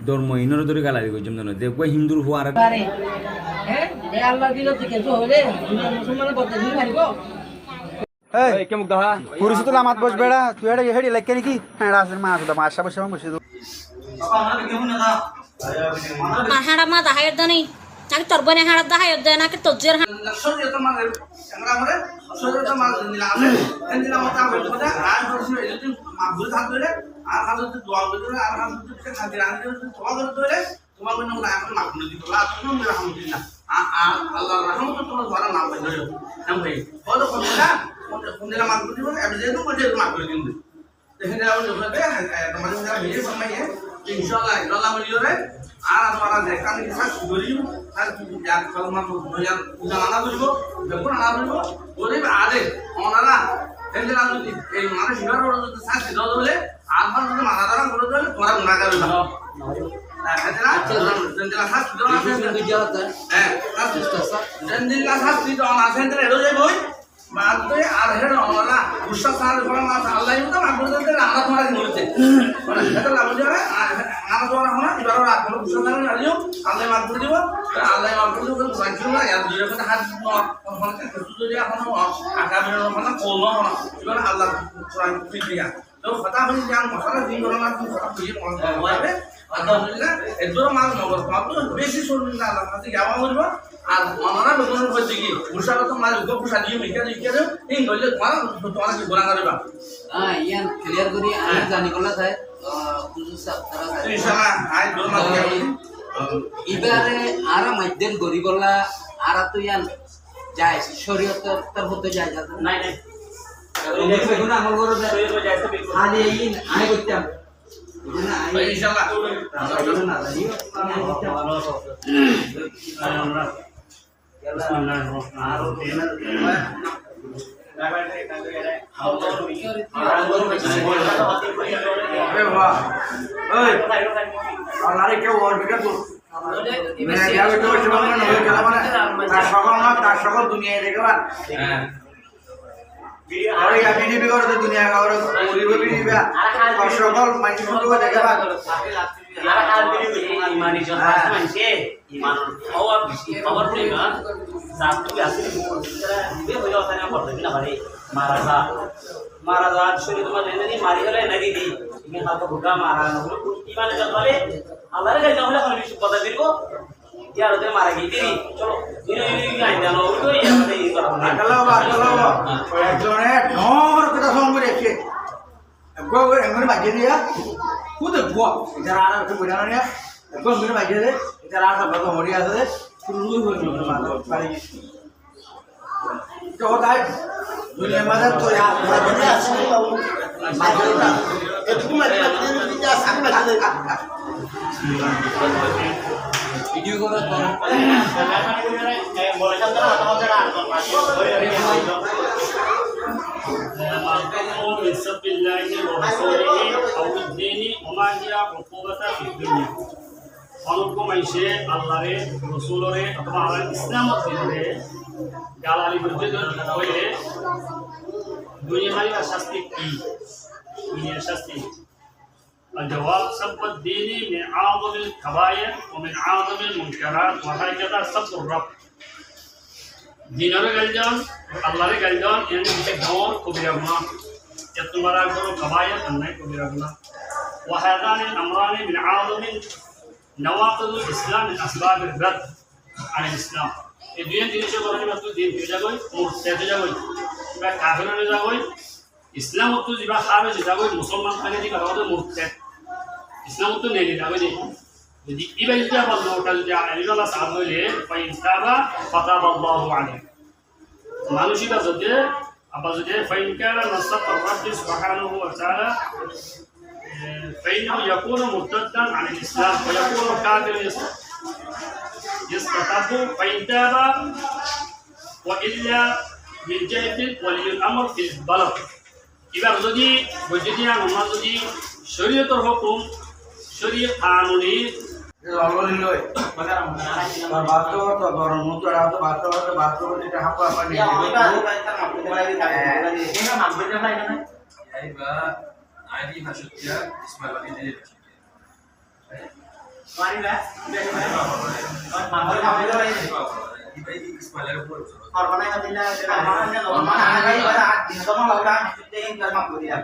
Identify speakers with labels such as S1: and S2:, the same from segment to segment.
S1: ধর্ম ইনর ধরে গালারি করছম জানো দেখবো হিন্দুর হওয়ার
S2: আল্লাহ দিল থেকে হলে মুসলমানের বলতে দিন পারিব
S3: এই কে মুখ দহা পুরুষ তো লামাত বস বেড়া তুই হেডে হেডে লাগে নাকি হ্যাঁ রাসের মা আসলে মাসা বসে বসে
S4: হাড়া মা দাহায়ের দানি নাকি তোর বনে হাড়া দাহায়ের দেয় নাকি তোর জের
S5: শরীয়তে মানে আমরা মানে শরীয়তে মানে দিলা আছে দিলা মত আমরা কথা আর শরীয়তে যদি মাগুল থাক ধরে আর হাত যদি দোয়া করে আর হাত যদি খাদি রাখতে দোয়া করে ধরে তোমার জন্য আমরা এখন মাগুল দিব আল্লাহ আলহামদুলিল্লাহ আল্লাহর রহমত তোমার ঘর নাম পাই ধরে নাম ভাই বলো কথা কোন দিলা মাগুল দিব আমি যেহেতু বলে মাগুল দিব দেখেন যাও বলতে তোমাদের যারা ভিডিও বানাইয়ে ইনশাআল্লাহ আল্লাহ বলিরে আর আমরা দেখান কি সাথ করিও আর যার কলমা ভজন জানা বলব যখন আনা বলব বলে আদে ওনারা এন্ড না যদি এই মানে শিবার বড় যদি সাথ দাও বলে আর মানে যদি মানা দ্বারা বড় দিলে তোরা গুনাহ করবে না জেন্দিলা সাথ দাও না হ্যাঁ জেন্দিলা সাথ দাও না সেন্টারে এলো যাই বই বাদে আর হেড ওনারা উৎসাহ সাহায্য করা না আল্লাহ তো মাগুরদের আমরা তোমার নিতে মানে এটা লাভ যাবে আর আমরা তোমার হনা এবারে আর কোনো উৎসাহ সাহায্য না দিও আল্লাহ মাফ করে দিব আল্লাহ মাফ করে দিব বাঁচিও না আর দুই রকম হাত কোন কিছু যদি এখন আগামী মানে কোন না এবারে আল্লাহ কোরআন ফিরিয়া তো কথা হই যে মশলা দিন করো না তুমি কথা বুঝিয়ে মন হবে আলহামদুলিল্লাহ এজন্য মাল নগর পাবো বেশি শুনবেন না আল্লাহ কাছে যাওয়া হইব আর মনরা বেগুনের হচ্ছে কি উষার তো মাল গো পুষা দিও মিকা দিকে দেও এই হইলে তোমার কি গোনা করবা
S2: ইয়ান ক্লিয়ার করি আমি জানি কলা যায় হুজুর সাহেব তারা
S5: ইনশাআল্লাহ আই দোর মাল
S2: ইবারে আরা মধ্যেন গরিবলা আরা তো ইয়ান যায় শরীয়তের হতে যায় নাই নাই বেগুন আমল করে শরীয়ত যাইতে বেগুন খালি এই আই করতাম
S5: ইনশাআল্লাহ সকল দুনিয়ায় দেখবা আরে আমি নিবি করে দুনিয়া কাগর গরিব নিবা আর সকল মানুষ দেখবা
S6: আর কাল দিবি ইমানি জন মানছে ইমান পাওয়ার পাওয়ার না জাত তুমি আসলে দিবে হইলো ওখানে পড়তে না পারে মারা শরীর তোমার নেই মারি গেলে নাই দিদি তুমি হাত ভুকা মারা হলো ইমানে জন বলে আল্লাহর কাছে হলে কোন কিছু কথা দিব ইয়ার ওদের মারা গিয়ে দিদি চলো দিনে আই জানো ওই আমাদের এই কথা
S5: আল্লাহ একজনে নর কথা ফোন করে এসে গো এমন বাজে দিয়া কুদে গো যারা আর একটু বড় না গো এমন বাজে দে যারা আর সব কথা মরি আছে শুরু হয়ে গেল মানে পারি তো তাই দুনিয়া মাঝে তো ইয়া বড় আছে বাজে না একটু মানে যা সামনে আছে
S2: ভিডিও করার পর
S7: بسب الله ورسوله أو الدين وما هي عقوبة في الدنيا অনুকম আইসে আল্লাহরে রসুলরে অথবা আল্লাহ ইসলামত দিলে গালালি পর্যন্ত হইলে দুনিয়ার শাস্তি কি দুনিয়ার শাস্তি الجواب سب الدين من أعظم الكبائر ومن أعظم المنكرات وهكذا سب الرب دينره গলজন আল্লাহরে গলজন এর নিচে ঘোর কবিরা গুনাহ তোমারা করো কবায়ের অন্যায় কবিরা গুনাহ وهذان الأمران من أعظم نواقض الإسلام من أسباب الرد عن الإسلام এই দুই জিনিসের কারণে মাত্র দিন হয়ে যাবে মুরতাদ হয়ে যাবে বা কাফির হয়ে যাবে ইসলাম তো জিবা হারে যাবে মুসলমান থাকে দিবা হবে মুরতাদ ইসলাম তো নেই যাবে যদি ইবাই যদি আবার লোটা যদি আল্লাহ সাহায্য হইলে ফাইন তাবা ফাতাবাল্লাহু আলাইহি মানুষিরা যদি আবার যদি ফাইন কানা নাসাত রাব্ব সুবহানাহু ওয়া তাআলা فإنه يكون مرتدا عن الإسلام ويكون كافرا يستتاب فإن تاب وإلا من جهة ولي الأمر في البلد إذا যদি বৈদ্যুতিক আমরা যদি শরীয়তের হুকুম শরীয়ত কানুনি
S5: লললিলই মানে বাস্তব তো গরম মতো রাত বাস্তব যেটা হাপা পানি এটা মাগবে না না আইবা আইডি ভাষাতিয়া ইসমাইল আলী
S6: মারি না মামলে মামলে ভাই করবানাই দিলা করবানা ভাই ওরা 8 দিন সময় লাগা তে ইনকার মাপ করি আর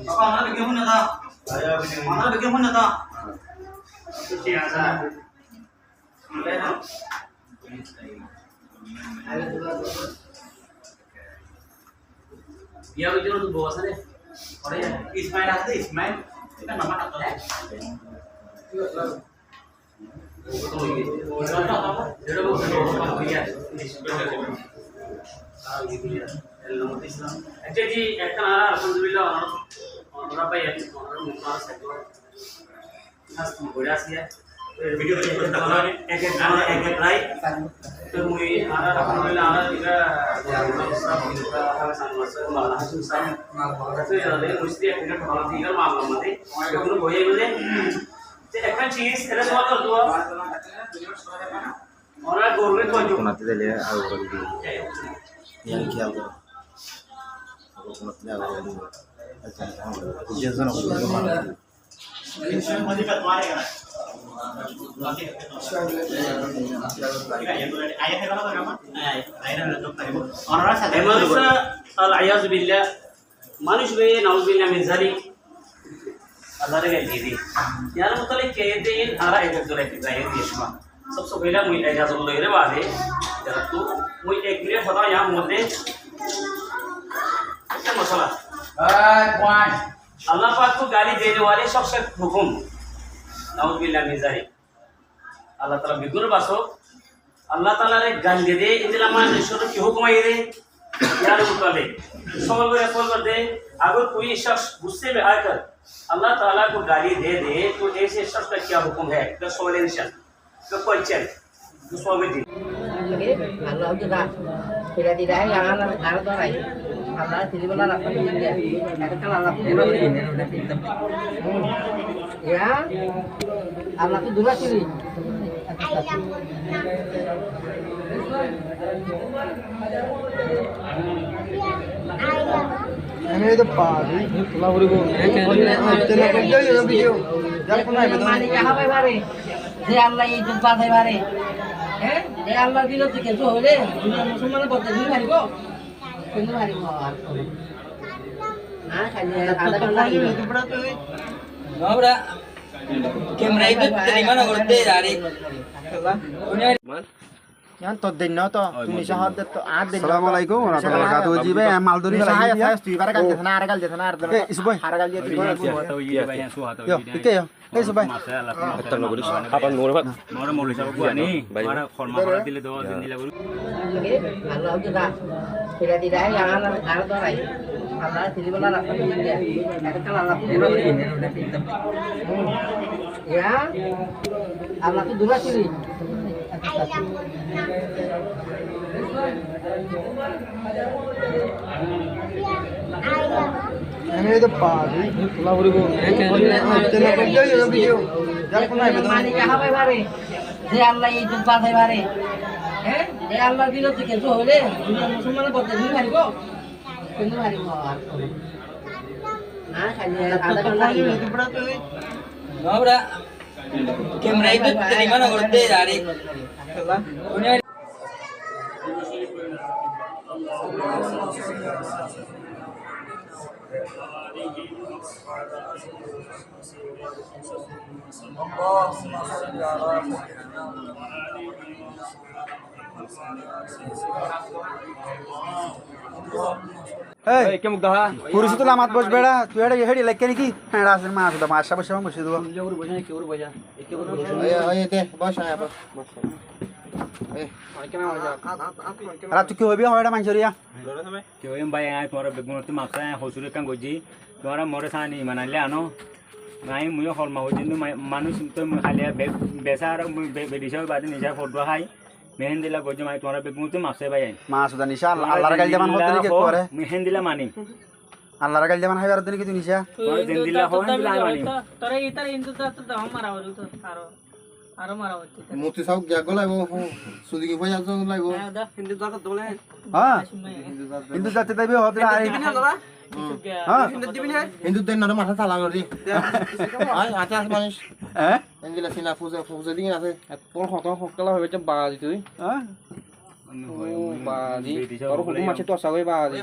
S6: বাবা আমরা বিকে ফোন না আমরা বিকে ফোন না ঠিক আছে Ya lo jual tuh bawa sana. Orang ya Ismail ada Ismail. Kita nama tak tahu. Jadi akan ada alhamdulillah orang apa ya orang muka sektor. Khas muda sih ya. Video एक try तो मुझे आरा alhamdulillah आरा juga सब juga हमें संवर्षण माला Susan तो यार ले मुझे एक मिनट माला दिगर मांगना मते क्योंकि बोले बोले तो एक चीज तेरे सवाल कर दो और गवर्नमेंट को जो
S3: কোনাতে দিলে আর করে দিই ইয়ার খেয়াল করো কোনাতে আগে দিই আচ্ছা যেজন ওগুলো মানে
S6: मुझे पतवारे का manusia nauzubillah min zalik Allah के दीदी यार मतलब कहते हैं हमारा एक जो रहती है देश में सबसे पहला मुझे इजाजत लेने वाले जरा तो मुझे एक मिनट बताओ यहाँ मुद्दे क्या मसला अल्लाह पाक को गाली देने वाले शख्स का हुक्म nauzubillah min zalik Allah Taala bigur baso Allah Taala रे गाली दे इतला मान शुरू की हुक्म है रे यार मुताले समझ में कौन कर दे अगर कोई शख्स गुस्से में आकर अल्लाह ताला को गाली दे दे तो ऐसे शख्स का क्या हुक्म है तो सोलेंशन तो क्वेश्चन तो सोवेदी
S2: Allah juga tidak tidak yang Allah dorai Allah tidak boleh lakukan dia karena Allah itu dulu ya Allah itu dulu sih
S3: আমি তো পারি তোলা ভরিব তেলা কই যাই না ভিডিও যার কোন আইবে তো
S2: মানে কাহা ভাই বারে যে আল্লাহ এই জুত বাঁধাই বারে হ্যাঁ যে আল্লাহ দিল থেকে তো হলে দুনিয়া মুসলমানের বলতে দিন হারিব কিন্তু হারিব না খালি আদা কালা
S8: Ahora, que me raíz de limón a corte de Ari.
S3: yan to din no to tuni shahad to ad din assalamu alaikum wa rahmatullahi wa barakatuh ji bhai mal dori la ya tu ibar kal jethna ar kal jethna ar eh isu bhai har kal jethna yo ike yo eh isu bhai atta no bolis apan nore bhat
S1: Mora mori sab ko ani mara khorma kora dile do din dile guru
S2: Allah juga tidak tidak yang Allah dorai Allah tidak boleh lakukan dia karena Allah itu dulu ya Allah itu dulu sih
S3: আমি তো পারি তোলা ভরিব তেলা কই যাই না video যার কোন আইবে তো
S2: মানে কাহা ভাই বারে যে আল্লাহ এই জুত বাঁধাই বারে হ্যাঁ যে আল্লাহ দিল থেকে তো হলে দুনিয়া মুসলমানের বলতে দিন হারিব কিন্তু হারিব না খালি আদা কালা
S8: Ahora, que me raíz de limón a corte de Ari.
S3: এই কে মুগ্ধা পুরুষ তো লামাত বস বেড়া তুই হেডে হেডি লাইকে নাকি হ্যাঁ রাসের মা আসুদা মাশা বসে বসে দেবো
S8: Jauh bosan, jauh bosan.
S3: এই দে বস আয় বস রাত কি হবি হয়ডা মানছরিয়া
S1: ke oyam bay ay tora begun to maksa ay hosure kan goji tora more sani manale ano nai muyo hol ma hojin manus to halia besar bedisa badi nija photo hai mehendila goji mai tora begun to maksa bay ay
S3: মা আসুদা নিশা আল্লাহর কাল জামান হতে কি করে
S1: mehendila mani
S3: আল্লাহর কাল জামান হাইবার দিন কি তুই নিশা
S1: dindila ho dindila mani
S8: Tore itar Hindu ta dalam marah itu aro marah itu.
S3: মুতি সব গ্যাগ লাগবো সুদি কি পয়সা লাগবো
S8: Ada Hindu ta dole.
S3: হ্যাঁ কিন্তু যাতে তাইবে হতে হ্যাঁ হিন্দু দেন না মাথা তালা করে আয় আচ্ছা মানুষ হ্যাঁ এগুলা সিনা ফুজে দিন আছে তোর কত সকাল হবে যে বাজি তুই হ্যাঁ বাজি তোর হুকুম আছে তো সবাই বাজি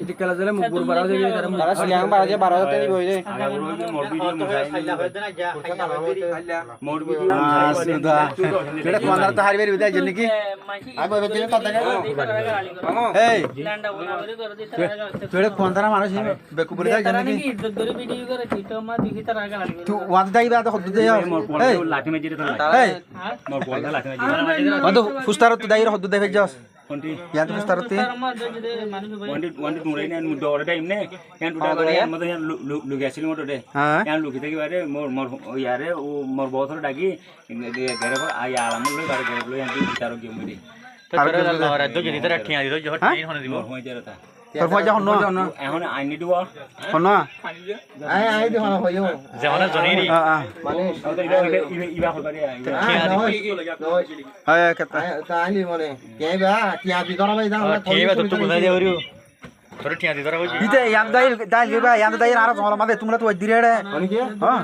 S3: এটি খেলা দিলে মুকুর বাড়া যাবে তারা সিয়াং বাজে 12000 টাকা দিবই রে
S1: মোর ভিডিও
S3: এটা তোমার তো হারিবে বিদায় জন্য কি আই বইবে দিলে কত টাকা এই তোরে কোন তারা মানুষ বেকু পড়ে যায় জানি কি
S8: ইজ্জত ধরে ভিডিও করে তো মা দেখি তার আগে লাগবে
S3: তুই ওয়াজ দাইবা তো হদ্দু দেয়
S1: মোর পড়ে লাঠি মেজি রে
S3: এই
S1: মোর পড়ে লাঠি মেজি
S3: তো ফুস্তার তো দাইরা হদ্দু দেয় যাস
S1: কোনটি
S3: ইয়া তো ফুস্তার তে
S8: মা যদি মানুষ
S1: ওয়ান্টি মুরাই না মুড ওরে টাইম নে ইয়ান টুটা করে ইয়ান মতো ইয়ান লুকি আসিল মোটো দে
S3: হ্যাঁ
S1: ইয়ান লুকি থেকে বারে মোর ইয়ারে ও মোর বহুত ডাকি ঘরে পর আই আলাম লই বারে ঘরে লই ইয়ান বিচারক গিয়ে মুদি
S3: তারপরে আল্লাহ
S1: রাজ্য যদি তারা ঠিয়া দিত যখন ট্রেন হনে দিব হই যায় তা
S3: তোর পয়সা হন না
S1: এখন আই নিড দিব
S3: হন না আই দি হন হইও
S1: যেমন জনেরি
S3: মানে
S1: ইবা হবারে
S3: আয় কত তাইলি মানে কেবা টিয়া দি ধরা ভাই দাও
S1: কেবা তো তুমি না দেওরিও তোর ঠিয়া দি ধরা কইছি
S3: ইতে ইয়াম দাইল গেবা ইয়াম দাইল আর জমলা মাদে তোমরা তো দিরে রে হ্যাঁ